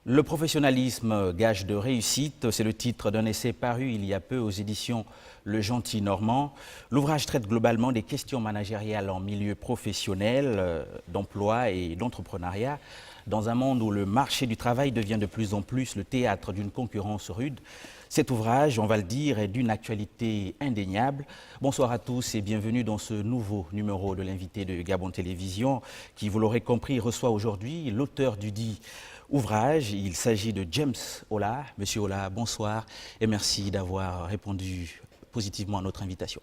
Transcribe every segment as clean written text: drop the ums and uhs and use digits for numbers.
Le professionnalisme, gage de réussite, c'est le titre d'un essai paru il y a peu aux éditions Le Gentil Normand. L'ouvrage traite globalement des questions managériales en milieu professionnel, d'emploi et d'entrepreneuriat. Dans un monde où le marché du travail devient de plus en plus le théâtre d'une concurrence rude, cet ouvrage, on va le dire, est d'une actualité indéniable. Bonsoir à tous et bienvenue dans ce nouveau numéro de l'invité de Gabon Télévision qui, vous l'aurez compris, reçoit aujourd'hui l'auteur du dit ouvrage. Il s'agit de James Ola. Monsieur Ola, bonsoir et merci d'avoir répondu positivement à notre invitation.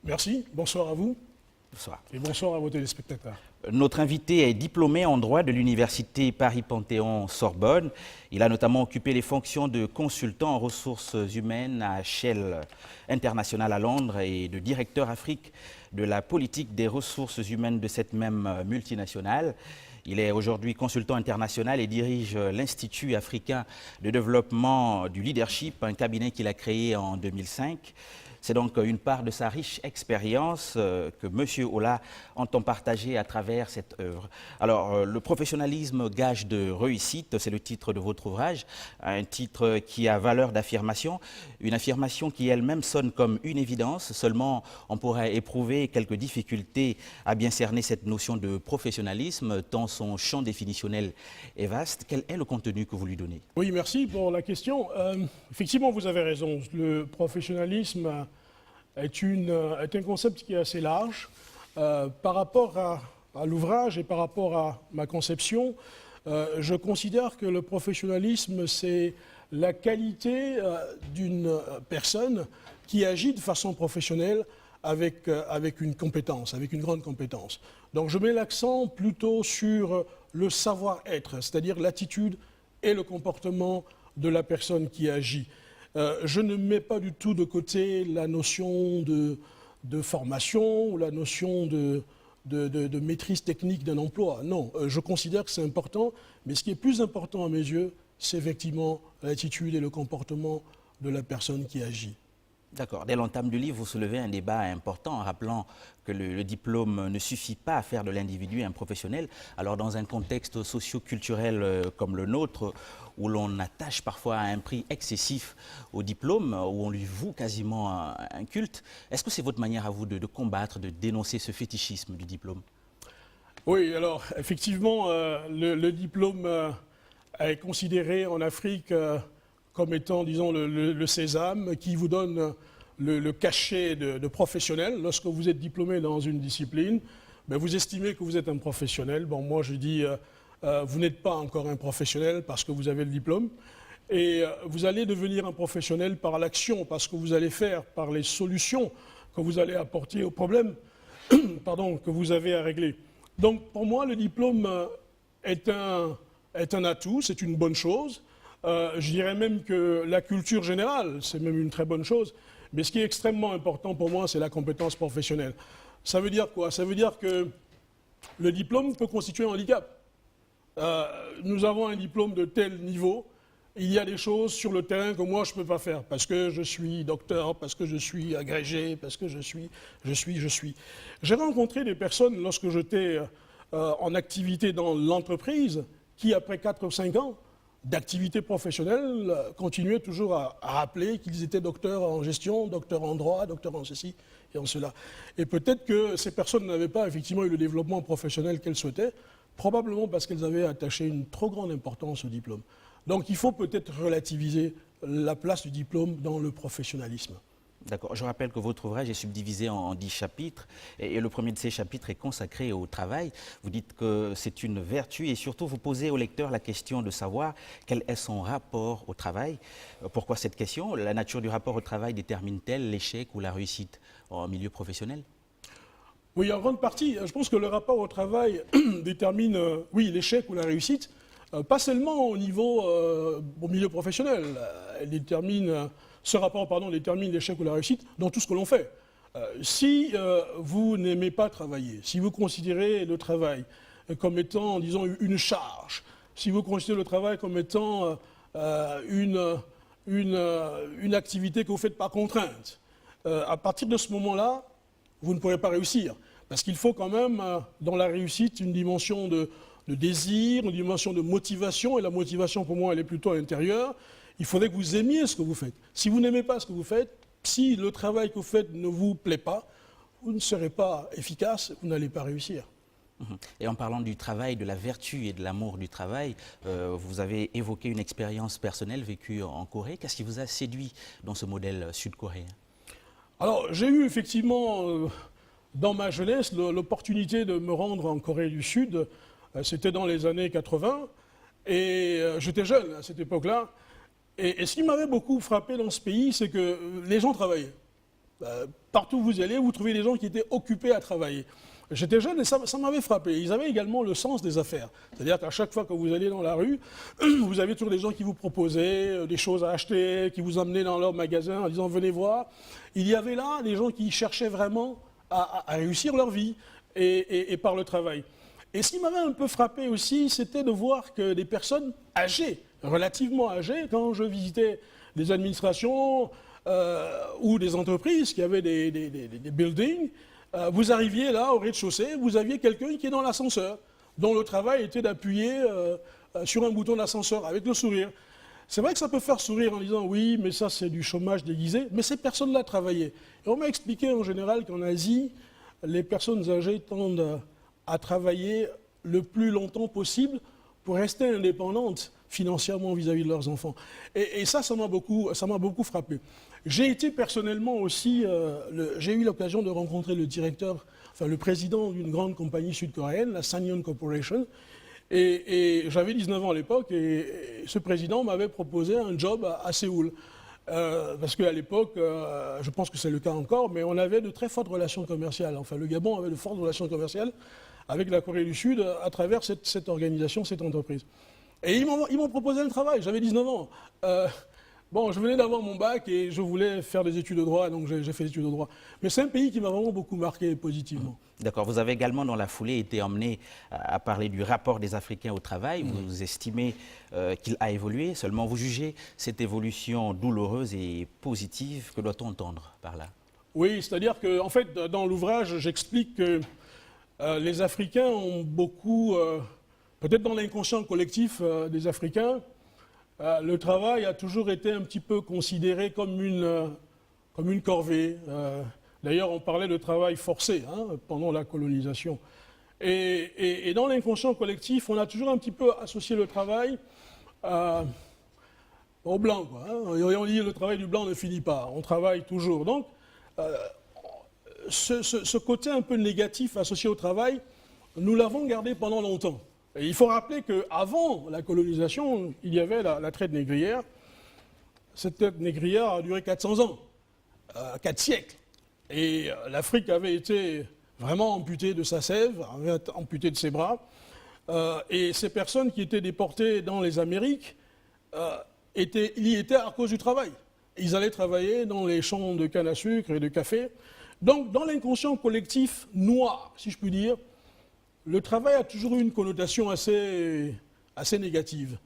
Merci, bonsoir à vous. Bonsoir. Et bonsoir à vos téléspectateurs. Notre invité est diplômé en droit de l'université Paris-Panthéon-Sorbonne. Il a notamment occupé les fonctions de consultant en ressources humaines à Shell International à Londres et de directeur Afrique de la politique des ressources humaines de cette même multinationale. Il est aujourd'hui consultant international et dirige l'Institut africain de développement du leadership, un cabinet qu'il a créé en 2005. C'est donc une part de sa riche expérience que M. Ola entend partager à travers cette œuvre. Alors, le professionnalisme gage de réussite, c'est le titre de votre ouvrage, un titre qui a valeur d'affirmation, une affirmation qui elle-même sonne comme une évidence, seulement on pourrait éprouver quelques difficultés à bien cerner cette notion de professionnalisme, tant son champ définitionnel est vaste. Quel est le contenu que vous lui donnez? Oui, merci pour la question. Effectivement, vous avez raison. Le professionnalisme est un concept qui est assez large. Par rapport à l'ouvrage et par rapport à ma conception, je considère que le professionnalisme, c'est la qualité d'une personne qui agit de façon professionnelle avec une compétence, avec une grande compétence. Donc je mets l'accent plutôt sur le savoir-être, c'est-à-dire l'attitude et le comportement de la personne qui agit. Je ne mets pas du tout de côté la notion de formation ou la notion de maîtrise technique d'un emploi. Non, je considère que c'est important, mais ce qui est plus important à mes yeux, c'est effectivement l'attitude et le comportement de la personne qui agit. D'accord. Dès l'entame du livre, vous soulevez un débat important en rappelant que le diplôme ne suffit pas à faire de l'individu un professionnel. Alors dans un contexte socio-culturel comme le nôtre, où l'on attache parfois un prix excessif au diplôme, où on lui voue quasiment un culte, est-ce que c'est votre manière à vous de combattre, de dénoncer ce fétichisme du diplôme? Oui, alors effectivement, le diplôme est considéré en Afrique comme étant, disons, le sésame qui vous donne le cachet de professionnel. Lorsque vous êtes diplômé dans une discipline, ben vous estimez que vous êtes un professionnel. Bon, moi je dis, vous n'êtes pas encore un professionnel parce que vous avez le diplôme. Et vous allez devenir un professionnel par l'action, parce que vous allez faire, par les solutions que vous allez apporter aux problèmes pardon, que vous avez à régler. Donc pour moi, le diplôme est un atout, c'est une bonne chose. Je dirais même que la culture générale, c'est même une très bonne chose. Mais ce qui est extrêmement important pour moi, c'est la compétence professionnelle. Ça veut dire quoi? Ça veut dire que le diplôme peut constituer un handicap. Nous avons un diplôme de tel niveau. Il y a des choses sur le terrain que moi je ne peux pas faire parce que je suis docteur, parce que je suis agrégé, parce que je suis. J'ai rencontré des personnes lorsque j'étais en activité dans l'entreprise qui, après 4 ou 5 ans d'activité professionnelle, continuaient toujours à rappeler qu'ils étaient docteurs en gestion, docteurs en droit, docteurs en ceci et en cela. Et peut-être que ces personnes n'avaient pas effectivement eu le développement professionnel qu'elles souhaitaient, probablement parce qu'elles avaient attaché une trop grande importance au diplôme. Donc il faut peut-être relativiser la place du diplôme dans le professionnalisme. D'accord. Je rappelle que votre ouvrage est subdivisé en 10 chapitres et le premier de ces chapitres est consacré au travail. Vous dites que c'est une vertu et surtout vous posez au lecteur la question de savoir quel est son rapport au travail. Pourquoi cette question? La nature du rapport au travail détermine-t-elle l'échec ou la réussite en milieu professionnel? Oui, en grande partie. Je pense que le rapport au travail détermine, oui, l'échec ou la réussite, pas seulement au niveau, au milieu professionnel. Ce rapport détermine l'échec ou la réussite dans tout ce que l'on fait. Si vous n'aimez pas travailler, si vous considérez le travail comme étant, disons, une charge, si vous considérez le travail comme étant une activité que vous faites par contrainte, à partir de ce moment-là, vous ne pourrez pas réussir. Parce qu'il faut quand même, dans la réussite, une dimension de de désir, une dimension de motivation, et la motivation pour moi elle est plutôt intérieure. Il faudrait que vous aimiez ce que vous faites. Si vous n'aimez pas ce que vous faites, si le travail que vous faites ne vous plaît pas, vous ne serez pas efficace, vous n'allez pas réussir. Et en parlant du travail, de la vertu et de l'amour du travail, vous avez évoqué une expérience personnelle vécue en Corée. Qu'est-ce qui vous a séduit dans ce modèle sud-coréen? Alors, j'ai eu effectivement, dans ma jeunesse, l'opportunité de me rendre en Corée du Sud. C'était dans les années 80, et j'étais jeune à cette époque-là. Et ce qui m'avait beaucoup frappé dans ce pays, c'est que les gens travaillaient. Partout où vous allez, vous trouvez des gens qui étaient occupés à travailler. J'étais jeune et ça m'avait frappé. Ils avaient également le sens des affaires. C'est-à-dire qu'à chaque fois que vous allez dans la rue, vous avez toujours des gens qui vous proposaient des choses à acheter, qui vous emmenaient dans leur magasin en disant « venez voir ». Il y avait là des gens qui cherchaient vraiment à réussir leur vie et par le travail. Et ce qui m'avait un peu frappé aussi, c'était de voir que des personnes âgées, relativement âgées, quand je visitais des administrations ou des entreprises qui avaient des buildings, vous arriviez là au rez-de-chaussée, vous aviez quelqu'un qui est dans l'ascenseur, dont le travail était d'appuyer sur un bouton d'ascenseur avec le sourire. C'est vrai que ça peut faire sourire en disant oui, mais ça c'est du chômage déguisé, mais ces personnes-là travaillaient. Et on m'a expliqué en général qu'en Asie, les personnes âgées tendent à travailler le plus longtemps possible pour rester indépendantes financièrement vis-à-vis de leurs enfants. Et ça m'a beaucoup frappé. J'ai été personnellement aussi, j'ai eu l'occasion de rencontrer le directeur, enfin le président d'une grande compagnie sud-coréenne, la Sanyeon Corporation, et j'avais 19 ans à l'époque, et ce président m'avait proposé un job à Séoul. Parce qu'à l'époque, je pense que c'est le cas encore, mais on avait de très fortes relations commerciales. Enfin, le Gabon avait de fortes relations commerciales avec la Corée du Sud à travers cette organisation, cette entreprise. Et ils m'ont proposé un travail, j'avais 19 ans. Bon, je venais d'avoir mon bac et je voulais faire des études de droit, donc j'ai fait des études de droit. Mais c'est un pays qui m'a vraiment beaucoup marqué positivement. D'accord. Vous avez également, dans la foulée, été emmené à parler du rapport des Africains au travail. Vous estimez qu'il a évolué. Seulement, vous jugez cette évolution douloureuse et positive. Que doit-on entendre par là? Oui, c'est-à-dire que, en fait, dans l'ouvrage, j'explique que les Africains ont beaucoup, peut-être dans l'inconscient collectif des Africains, le travail a toujours été un petit peu considéré comme une corvée. D'ailleurs, on parlait de travail forcé pendant la colonisation. Et dans l'inconscient collectif, on a toujours un petit peu associé le travail au blanc. On dit le travail du blanc ne finit pas, on travaille toujours. Donc, ce côté un peu négatif associé au travail, nous l'avons gardé pendant longtemps. Et il faut rappeler qu'avant la colonisation, il y avait la traite négrière. Cette traite négrière a duré 400 ans, 4 siècles. Et l'Afrique avait été vraiment amputée de sa sève, avait été amputée de ses bras. Et ces personnes qui étaient déportées dans les Amériques y étaient à cause du travail. Ils allaient travailler dans les champs de canne à sucre et de café. Donc, dans l'inconscient collectif noir, si je puis dire, le travail a toujours eu une connotation assez négative.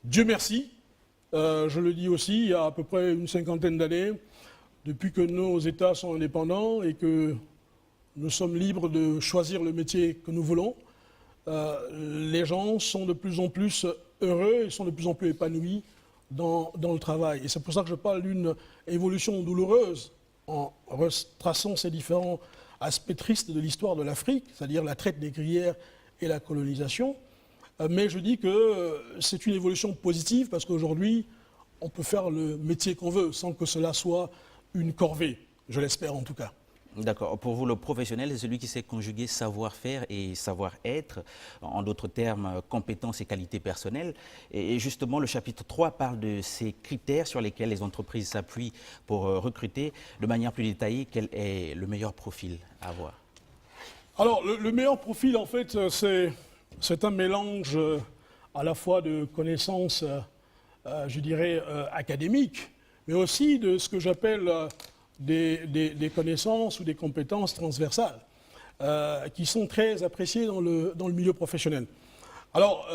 Dieu merci, je le dis aussi, il y a à peu près une cinquantaine d'années, depuis que nos États sont indépendants et que nous sommes libres de choisir le métier que nous voulons, les gens sont de plus en plus heureux et sont de plus en plus épanouis dans le travail. Et c'est pour ça que je parle d'une évolution douloureuse en retraçant ces différents aspect triste de l'histoire de l'Afrique, c'est-à-dire la traite négrière et la colonisation. Mais je dis que c'est une évolution positive parce qu'aujourd'hui, on peut faire le métier qu'on veut sans que cela soit une corvée, je l'espère en tout cas. D'accord. Pour vous, le professionnel, c'est celui qui sait conjuguer savoir-faire et savoir-être, en d'autres termes, compétences et qualités personnelles. Et justement, le chapitre 3 parle de ces critères sur lesquels les entreprises s'appuient pour recruter. De manière plus détaillée, quel est le meilleur profil à avoir? Alors, le meilleur profil, en fait, c'est un mélange à la fois de connaissances, je dirais, académiques, mais aussi de ce que j'appelle des connaissances ou des compétences transversales qui sont très appréciées dans le milieu professionnel. Alors,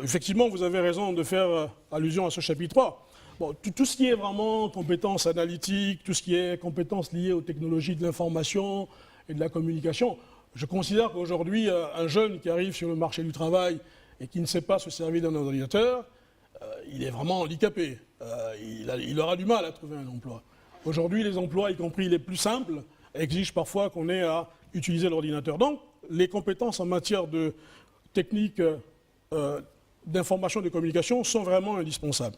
effectivement, vous avez raison de faire allusion à ce chapitre 3. Bon, tout ce qui est vraiment compétences analytiques, tout ce qui est compétences liées aux technologies de l'information et de la communication, Je considère qu'aujourd'hui, un jeune qui arrive sur le marché du travail et qui ne sait pas se servir d'un ordinateur, il est vraiment handicapé. Il aura du mal à trouver un emploi. Aujourd'hui, les emplois, y compris les plus simples, exigent parfois qu'on ait à utiliser l'ordinateur. Donc, les compétences en matière de technique d'information et de communication sont vraiment indispensables.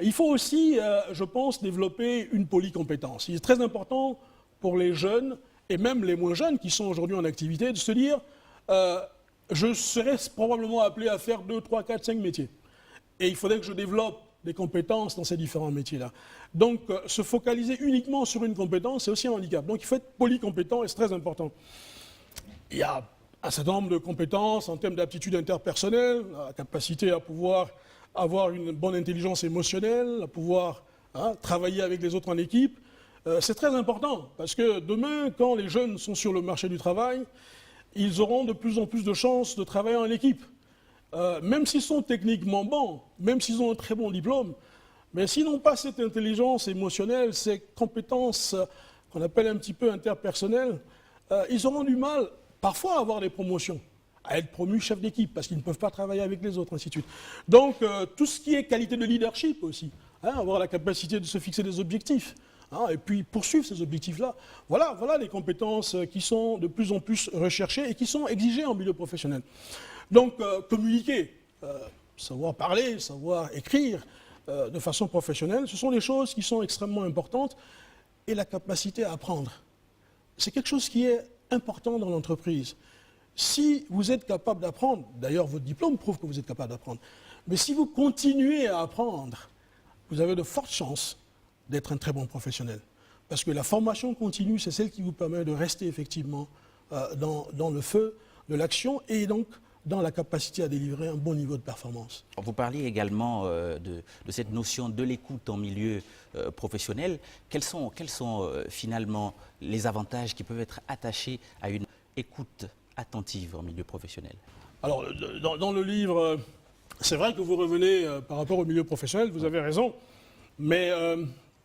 Il faut aussi, je pense, développer une polycompétence. Il est très important pour les jeunes, et même les moins jeunes qui sont aujourd'hui en activité, de se dire je serai probablement appelé à faire 2, 3, 4, 5 métiers. Et il faudrait que je développe des compétences dans ces différents métiers-là. Donc, se focaliser uniquement sur une compétence, c'est aussi un handicap. Donc, il faut être polycompétent et c'est très important. Il y a un certain nombre de compétences en termes d'aptitude interpersonnelle, la capacité à pouvoir avoir une bonne intelligence émotionnelle, à pouvoir travailler avec les autres en équipe. C'est très important parce que demain, quand les jeunes sont sur le marché du travail, ils auront de plus en plus de chances de travailler en équipe. Même s'ils sont techniquement bons, même s'ils ont un très bon diplôme, mais s'ils n'ont pas cette intelligence émotionnelle, ces compétences qu'on appelle un petit peu interpersonnelles, ils auront du mal parfois à avoir des promotions, à être promus chef d'équipe, parce qu'ils ne peuvent pas travailler avec les autres, ainsi de suite. Donc, tout ce qui est qualité de leadership aussi, avoir la capacité de se fixer des objectifs, et puis poursuivre ces objectifs-là. Voilà les compétences qui sont de plus en plus recherchées et qui sont exigées en milieu professionnel. Donc, communiquer, savoir parler, savoir écrire de façon professionnelle, ce sont des choses qui sont extrêmement importantes. Et la capacité à apprendre, c'est quelque chose qui est important dans l'entreprise. Si vous êtes capable d'apprendre, d'ailleurs votre diplôme prouve que vous êtes capable d'apprendre, mais si vous continuez à apprendre, vous avez de fortes chances d'être un très bon professionnel. Parce que la formation continue, c'est celle qui vous permet de rester effectivement dans le feu de l'action et donc dans la capacité à délivrer un bon niveau de performance. Vous parliez également de cette notion de l'écoute en milieu professionnel. Quels sont finalement les avantages qui peuvent être attachés à une écoute attentive en milieu professionnel? Alors, dans le livre, c'est vrai que vous revenez par rapport au milieu professionnel, vous avez raison, mais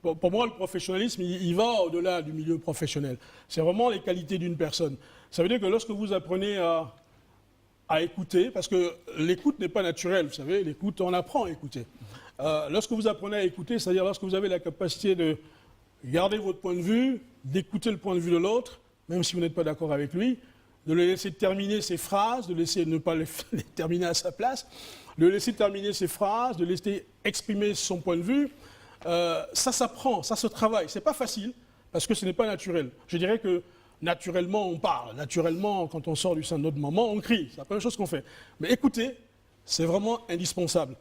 pour moi, le professionnalisme, il va au-delà du milieu professionnel. C'est vraiment les qualités d'une personne. Ça veut dire que lorsque vous apprenez à écouter, parce que l'écoute n'est pas naturelle, vous savez, l'écoute, on apprend à écouter. Lorsque vous apprenez à écouter, c'est-à-dire lorsque vous avez la capacité de garder votre point de vue, d'écouter le point de vue de l'autre, même si vous n'êtes pas d'accord avec lui, de le laisser terminer ses phrases, de ne pas les terminer à sa place, de le laisser terminer ses phrases, de laisser exprimer son point de vue, ça s'apprend, ça se travaille. C'est pas facile, parce que ce n'est pas naturel. Je dirais que naturellement, on parle. Naturellement, quand on sort du sein de notre maman, on crie. C'est la première chose qu'on fait. Mais écouter, c'est vraiment indispensable.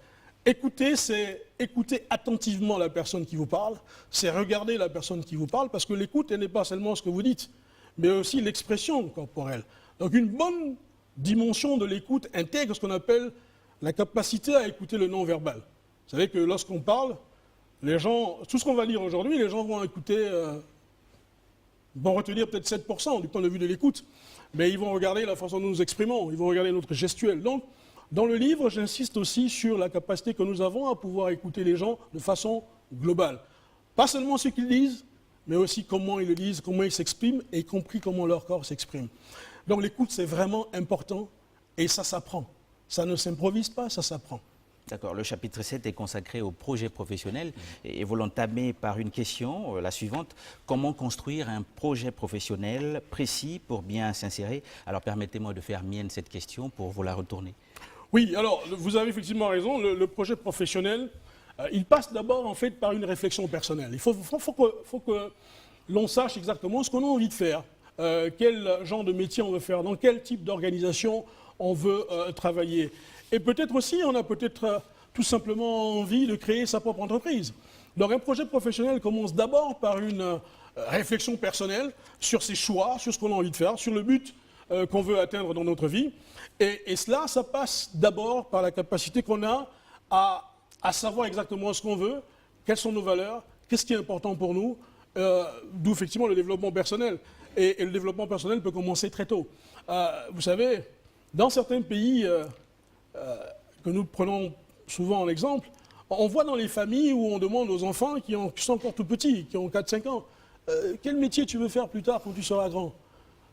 Écouter, c'est écouter attentivement la personne qui vous parle. C'est regarder la personne qui vous parle, parce que l'écoute, elle n'est pas seulement ce que vous dites, mais aussi l'expression corporelle. Donc une bonne dimension de l'écoute intègre ce qu'on appelle la capacité à écouter le non-verbal. Vous savez que lorsqu'on parle, les gens, tout ce qu'on va lire aujourd'hui, les gens vont écouter... vont retenir peut-être 7% du point de vue de l'écoute, mais ils vont regarder la façon dont nous nous exprimons, ils vont regarder notre gestuelle. Donc, dans le livre, j'insiste aussi sur la capacité que nous avons à pouvoir écouter les gens de façon globale. Pas seulement ce qu'ils disent, mais aussi comment ils le disent, comment ils s'expriment, et y compris comment leur corps s'exprime. Donc l'écoute, c'est vraiment important, et ça s'apprend. Ça ne s'improvise pas, ça s'apprend. D'accord. Le chapitre 7 est consacré au projet professionnel et vous l'entamez par une question, la suivante. Comment construire un projet professionnel précis pour bien s'insérer? Alors permettez-moi de faire mienne cette question pour vous la retourner. Oui, alors vous avez effectivement raison. Le projet professionnel, il passe d'abord en fait par une réflexion personnelle. Il faut que l'on sache exactement ce qu'on a envie de faire, quel genre de métier on veut faire, dans quel type d'organisation on veut travailler. Et peut-être aussi, on a peut-être tout simplement envie de créer sa propre entreprise. Donc un projet professionnel commence d'abord par une réflexion personnelle sur ses choix, sur ce qu'on a envie de faire, sur le but qu'on veut atteindre dans notre vie. Et cela, ça passe d'abord par la capacité qu'on a à savoir exactement ce qu'on veut, quelles sont nos valeurs, qu'est-ce qui est important pour nous, d'où effectivement le développement personnel. Et le développement personnel peut commencer très tôt. Vous savez, dans certains pays... que nous prenons souvent en exemple, on voit dans les familles où on demande aux enfants qui sont encore tout petits, qui ont 4-5 ans, quel métier tu veux faire plus tard quand tu seras grand?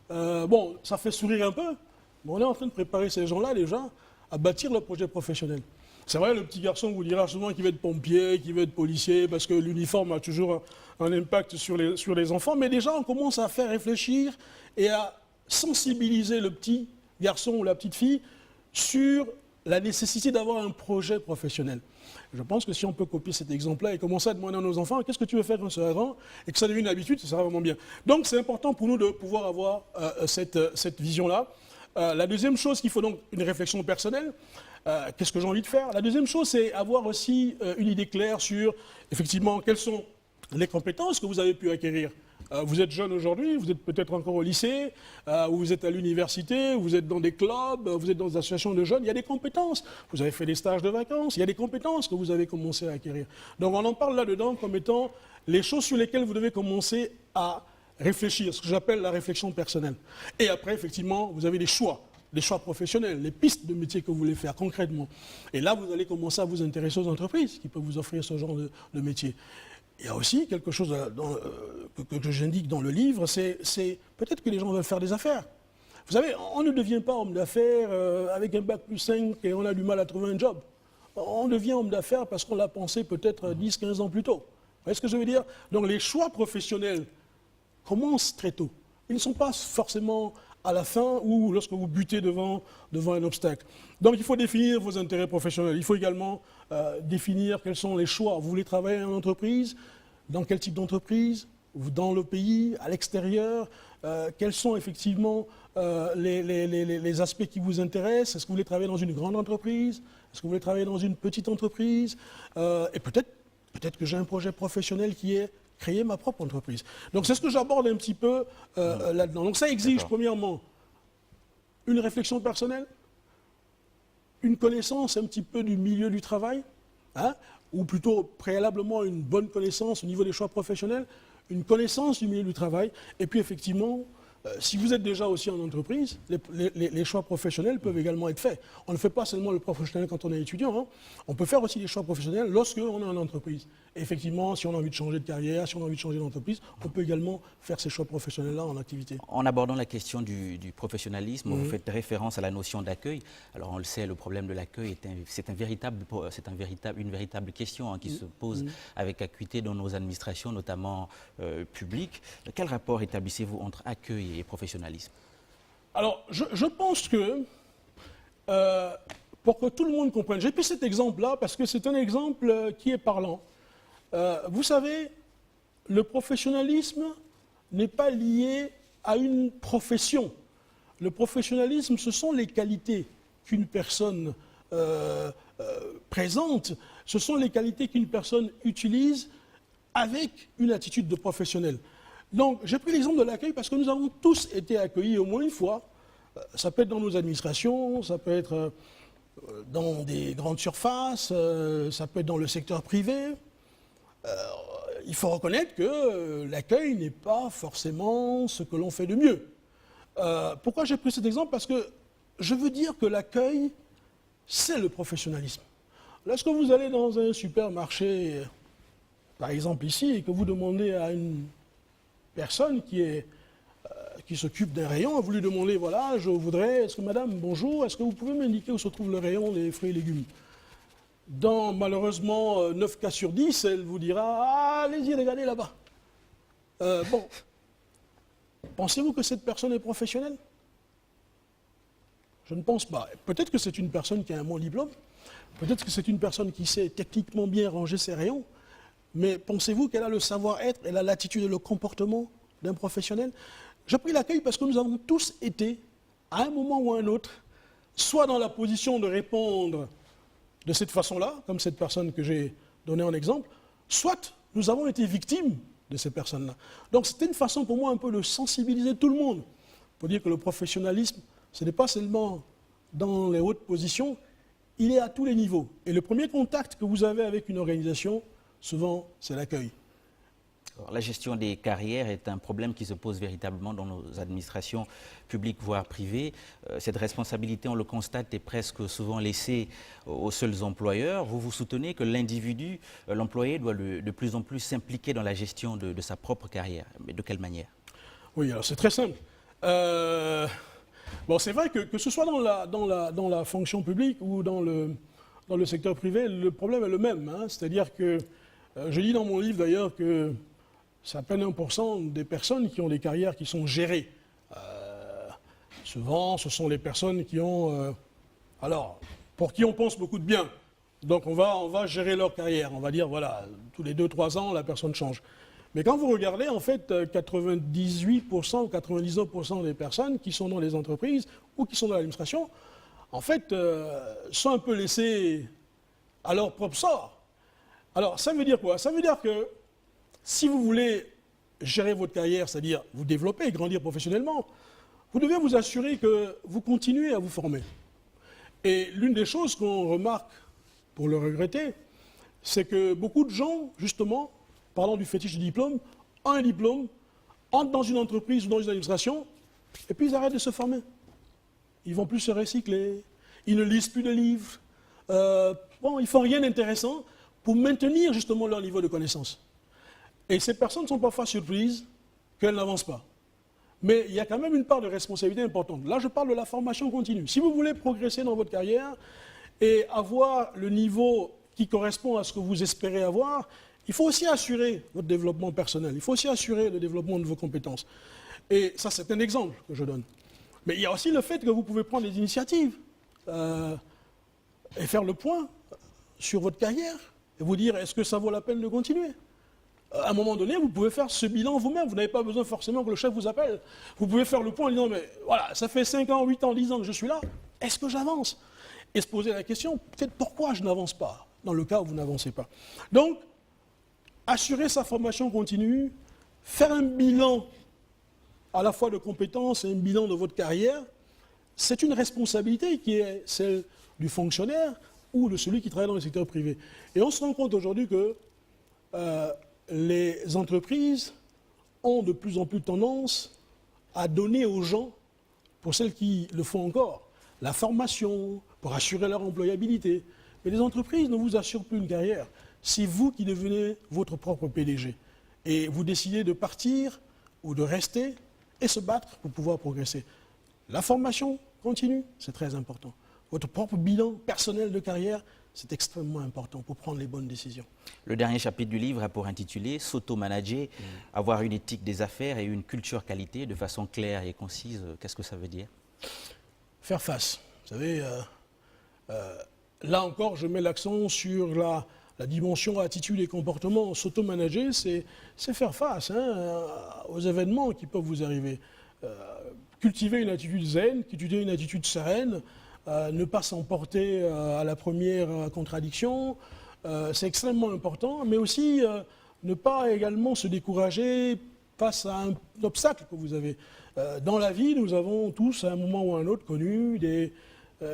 Bon, ça fait sourire un peu, mais on est en train de préparer ces gens-là déjà à bâtir leur projet professionnel. C'est vrai, le petit garçon vous dira souvent qu'il veut être pompier, qu'il veut être policier, parce que l'uniforme a toujours un impact sur les enfants. Mais déjà, on commence à faire réfléchir et à sensibiliser le petit garçon ou la petite fille sur la nécessité d'avoir un projet professionnel. Je pense que si on peut copier cet exemple-là et commencer à demander à nos enfants qu'est-ce que tu veux faire quand tu seras grand, et que ça devienne une habitude, ça sera vraiment bien. Donc c'est important pour nous de pouvoir avoir cette vision-là. La deuxième chose qu'il faut donc une réflexion personnelle. Qu'est-ce que j'ai envie de faire? La deuxième chose, c'est avoir aussi une idée claire sur, effectivement, quelles sont les compétences que vous avez pu acquérir. Vous êtes jeune aujourd'hui, vous êtes peut-être encore au lycée, ou vous êtes à l'université, vous êtes dans des clubs, vous êtes dans des associations de jeunes, il y a des compétences. Vous avez fait des stages de vacances, il y a des compétences que vous avez commencé à acquérir. Donc on en parle là-dedans comme étant les choses sur lesquelles vous devez commencer à réfléchir, ce que j'appelle la réflexion personnelle. Et après, effectivement, vous avez des choix professionnels, les pistes de métier que vous voulez faire concrètement. Et là, vous allez commencer à vous intéresser aux entreprises qui peuvent vous offrir ce genre de métier. Il y a aussi quelque chose que j'indique dans le livre, c'est peut-être que les gens veulent faire des affaires. Vous savez, on ne devient pas homme d'affaires avec un bac plus 5 et on a du mal à trouver un job. On devient homme d'affaires parce qu'on l'a pensé peut-être 10, 15 ans plus tôt. Vous voyez ce que je veux dire? Donc les choix professionnels commencent très tôt. Ils ne sont pas forcément à la fin ou lorsque vous butez devant un obstacle. Donc il faut définir vos intérêts professionnels. Il faut également définir quels sont les choix. Vous voulez travailler en entreprise? Dans quel type d'entreprise? Dans le pays? À l'extérieur? Quels sont effectivement les aspects qui vous intéressent? Est-ce que vous voulez travailler dans une grande entreprise? Est-ce que vous voulez travailler dans une petite entreprise? Et peut-être que j'ai un projet professionnel qui est créer ma propre entreprise. Donc c'est ce que j'aborde un petit peu là-dedans. Donc ça exige premièrement une réflexion personnelle, une connaissance un petit peu du milieu du travail, hein, ou plutôt préalablement une bonne connaissance au niveau des choix professionnels, une connaissance du milieu du travail, et puis effectivement, si vous êtes déjà aussi en entreprise, les choix professionnels peuvent également être faits. On ne fait pas seulement le professionnel quand on est étudiant, hein. On peut faire aussi des choix professionnels lorsque on est en entreprise. Et effectivement, si on a envie de changer de carrière, si on a envie de changer d'entreprise, on peut également faire ces choix professionnels-là en activité. En abordant la question du professionnalisme, vous faites référence à la notion d'accueil. Alors on le sait, le problème de l'accueil, c'est une véritable question hein, qui se pose avec acuité dans nos administrations, notamment publiques. Quel rapport établissez-vous entre accueil et professionnalisme? Alors, je pense que, pour que tout le monde comprenne, j'ai pris cet exemple-là parce que c'est un exemple qui est parlant. Vous savez, le professionnalisme n'est pas lié à une profession. Le professionnalisme, ce sont les qualités qu'une personne présente, ce sont les qualités qu'une personne utilise avec une attitude de professionnel. Donc, j'ai pris l'exemple de l'accueil parce que nous avons tous été accueillis au moins une fois. Ça peut être dans nos administrations, ça peut être dans des grandes surfaces, ça peut être dans le secteur privé. Il faut reconnaître que l'accueil n'est pas forcément ce que l'on fait de mieux. Pourquoi j'ai pris cet exemple? Parce que je veux dire que l'accueil, c'est le professionnalisme. Lorsque vous allez dans un supermarché, par exemple ici, et que vous demandez à une personne qui s'occupe d'un rayon, vous lui demandez, voilà, je voudrais, est-ce que madame, bonjour, est-ce que vous pouvez m'indiquer où se trouve le rayon des fruits et légumes? Dans, malheureusement, 9 cas sur 10, elle vous dira, ah, allez-y, regardez là-bas. Bon, pensez-vous que cette personne est professionnelle? Je ne pense pas. Peut-être que c'est une personne qui a un bon diplôme, peut-être que c'est une personne qui sait techniquement bien ranger ses rayons, mais pensez-vous qu'elle a le savoir-être, elle a l'attitude et le comportement d'un professionnel? J'ai pris l'accueil parce que nous avons tous été, à un moment ou à un autre, soit dans la position de répondre de cette façon-là, comme cette personne que j'ai donnée en exemple, soit nous avons été victimes de ces personnes-là. Donc c'était une façon pour moi un peu de sensibiliser tout le monde, pour dire que le professionnalisme, ce n'est pas seulement dans les hautes positions, il est à tous les niveaux. Et le premier contact que vous avez avec une organisation, souvent, c'est l'accueil. La gestion des carrières est un problème qui se pose véritablement dans nos administrations publiques, voire privées. Cette responsabilité, on le constate, est presque souvent laissée aux seuls employeurs. Vous soutenez que l'individu, l'employé, doit de plus en plus s'impliquer dans la gestion de sa propre carrière. Mais de quelle manière? Oui, alors c'est très simple. Bon, c'est vrai que ce soit dans la fonction publique ou dans le secteur privé, le problème est le même. Hein. C'est-à-dire que, je lis dans mon livre d'ailleurs que c'est à peine 1% des personnes qui ont des carrières qui sont gérées. Souvent, ce sont les personnes qui ont... alors, pour qui on pense beaucoup de bien. Donc on va gérer leur carrière. On va dire, voilà, tous les 2-3 ans, la personne change. Mais quand vous regardez, en fait, 98% ou 99% des personnes qui sont dans les entreprises ou qui sont dans l'administration, en fait, sont un peu laissées à leur propre sort. Alors, ça veut dire quoi? Ça veut dire que si vous voulez gérer votre carrière, c'est-à-dire vous développer, grandir professionnellement, vous devez vous assurer que vous continuez à vous former. Et l'une des choses qu'on remarque, pour le regretter, c'est que beaucoup de gens, justement, parlant du fétiche du diplôme, ont un diplôme, entrent dans une entreprise ou dans une administration, et puis ils arrêtent de se former. Ils ne vont plus se recycler, ils ne lisent plus de livres, ils ne font rien d'intéressant pour maintenir justement leur niveau de connaissance. Et ces personnes sont parfois surprises qu'elles n'avancent pas. Mais il y a quand même une part de responsabilité importante. Là, je parle de la formation continue. Si vous voulez progresser dans votre carrière et avoir le niveau qui correspond à ce que vous espérez avoir, il faut aussi assurer votre développement personnel. Il faut aussi assurer le développement de vos compétences. Et ça, c'est un exemple que je donne. Mais il y a aussi le fait que vous pouvez prendre des initiatives et faire le point sur votre carrière et vous dire, est-ce que ça vaut la peine de continuer ? À un moment donné, vous pouvez faire ce bilan vous-même. Vous n'avez pas besoin forcément que le chef vous appelle. Vous pouvez faire le point en disant, mais voilà, ça fait 5 ans, 8 ans, 10 ans que je suis là. Est-ce que j'avance ? Et se poser la question, peut-être pourquoi je n'avance pas, dans le cas où vous n'avancez pas. Donc, assurer sa formation continue, faire un bilan à la fois de compétences et un bilan de votre carrière, c'est une responsabilité qui est celle du fonctionnaire ou de celui qui travaille dans le secteur privé. Et on se rend compte aujourd'hui que les entreprises ont de plus en plus tendance à donner aux gens, pour celles qui le font encore, la formation, pour assurer leur employabilité. Mais les entreprises ne vous assurent plus une carrière. C'est vous qui devenez votre propre PDG. Et vous décidez de partir ou de rester et se battre pour pouvoir progresser. La formation continue, c'est très important. Votre propre bilan personnel de carrière, c'est extrêmement important pour prendre les bonnes décisions. Le dernier chapitre du livre a pour intitulé « S'auto-manager, avoir une éthique des affaires et une culture qualité de façon claire et concise ». Qu'est-ce que ça veut dire? Faire face. Vous savez, là encore, je mets l'accent sur la dimension attitude et comportement. S'auto-manager, c'est faire face aux événements qui peuvent vous arriver. Cultiver une attitude zen, cultiver une attitude sereine, ne pas s'emporter à la première contradiction, c'est extrêmement important, mais aussi ne pas également se décourager face à un obstacle que vous avez. Dans la vie, nous avons tous, à un moment ou à un autre, connu des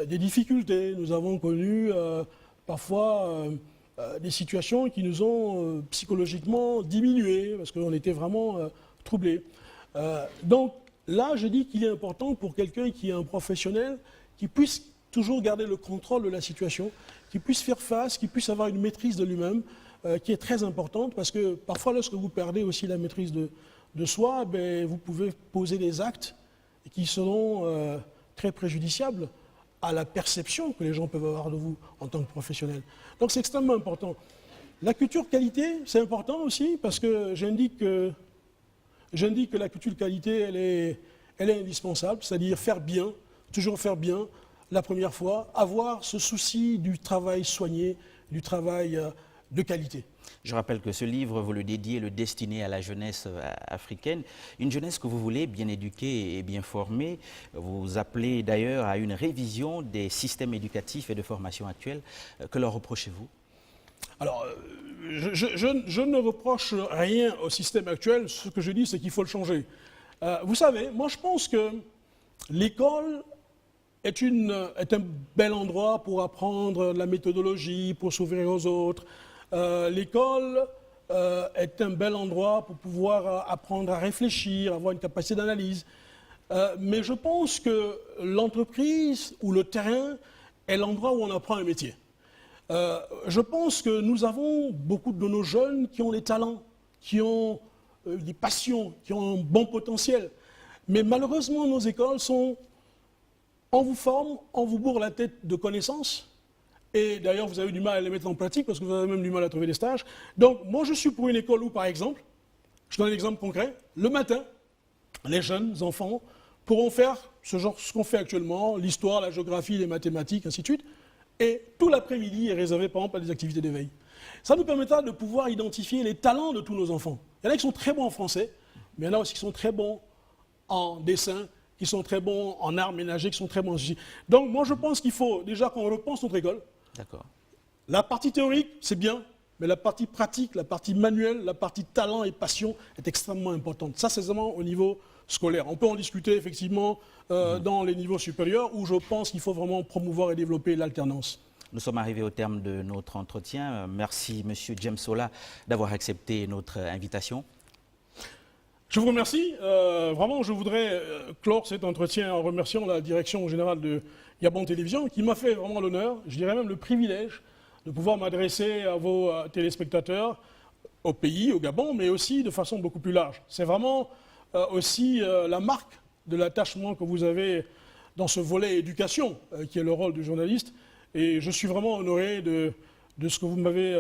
difficultés. Nous avons connu parfois des situations qui nous ont psychologiquement diminués, parce qu'on était vraiment troublés. Donc là, je dis qu'il est important pour quelqu'un qui est un professionnel, qui puisse toujours garder le contrôle de la situation, qui puisse faire face, qui puisse avoir une maîtrise de lui-même, qui est très importante, parce que parfois, lorsque vous perdez aussi la maîtrise de soi, vous pouvez poser des actes qui seront très préjudiciables à la perception que les gens peuvent avoir de vous en tant que professionnel. Donc c'est extrêmement important. La culture qualité, c'est important aussi, parce que j'indique que la culture qualité, elle est indispensable, c'est-à-dire faire bien, toujours faire bien la première fois, avoir ce souci du travail soigné, du travail de qualité. Je rappelle que ce livre, vous le dédiez, le destiné à la jeunesse africaine, une jeunesse que vous voulez bien éduquée et bien formée. Vous appelez d'ailleurs à une révision des systèmes éducatifs et de formation actuels. Que leur reprochez-vous? Alors, je ne reproche rien au système actuel. Ce que je dis, c'est qu'il faut le changer. Vous savez, moi je pense que l'école est un bel endroit pour apprendre la méthodologie, pour s'ouvrir aux autres. L'école est un bel endroit pour pouvoir apprendre à réfléchir, avoir une capacité d'analyse. Mais je pense que l'entreprise ou le terrain est l'endroit où on apprend un métier. Je pense que nous avons beaucoup de nos jeunes qui ont des talents, qui ont des passions, qui ont un bon potentiel. Mais malheureusement, nos écoles sont... On vous forme, on vous bourre la tête de connaissances. Et d'ailleurs, vous avez du mal à les mettre en pratique parce que vous avez même du mal à trouver des stages. Donc, moi, je suis pour une école où, par exemple, je donne un exemple concret, le matin, les jeunes enfants pourront faire ce qu'on fait actuellement, l'histoire, la géographie, les mathématiques, ainsi de suite. Et tout l'après-midi est réservé, par exemple, à des activités d'éveil. Ça nous permettra de pouvoir identifier les talents de tous nos enfants. Il y en a qui sont très bons en français, mais il y en a aussi qui sont très bons en dessin, qui sont très bons en arts ménagers, qui sont très bons en ceci. Donc moi je pense qu'il faut déjà qu'on repense notre école. D'accord. La partie théorique, c'est bien, mais la partie pratique, la partie manuelle, la partie talent et passion est extrêmement importante. Ça, c'est vraiment au niveau scolaire. On peut en discuter effectivement dans les niveaux supérieurs où je pense qu'il faut vraiment promouvoir et développer l'alternance. Nous sommes arrivés au terme de notre entretien. Merci, M. James Ola, d'avoir accepté notre invitation. Je vous remercie. Vraiment, je voudrais clore cet entretien en remerciant la direction générale de Gabon Télévision qui m'a fait vraiment l'honneur, je dirais même le privilège, de pouvoir m'adresser à vos téléspectateurs, au pays, au Gabon, mais aussi de façon beaucoup plus large. C'est vraiment aussi la marque de l'attachement que vous avez dans ce volet éducation, qui est le rôle du journaliste. Et je suis vraiment honoré de ce que vous m'avez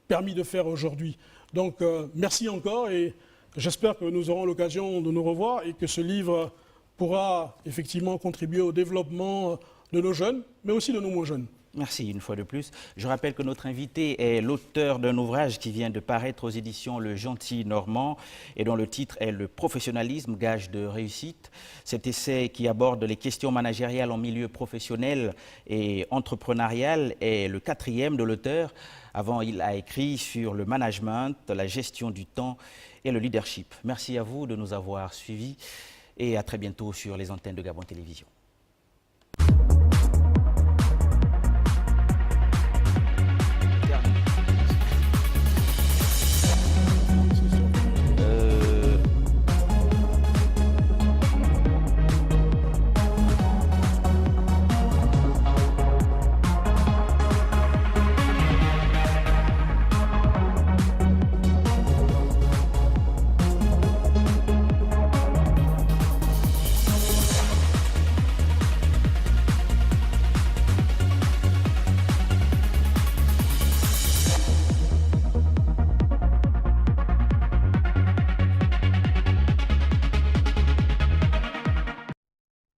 permis de faire aujourd'hui. Donc, merci encore et j'espère que nous aurons l'occasion de nous revoir et que ce livre pourra effectivement contribuer au développement de nos jeunes, mais aussi de nos moins jeunes. Merci une fois de plus. Je rappelle que notre invité est l'auteur d'un ouvrage qui vient de paraître aux éditions Le Gentil Normand et dont le titre est « Le professionnalisme, gage de réussite ». Cet essai qui aborde les questions managériales en milieu professionnel et entrepreneurial est le 4e de l'auteur. Avant, il a écrit sur le management, la gestion du temps et le leadership. Merci à vous de nous avoir suivis et à très bientôt sur les antennes de Gabon Télévision.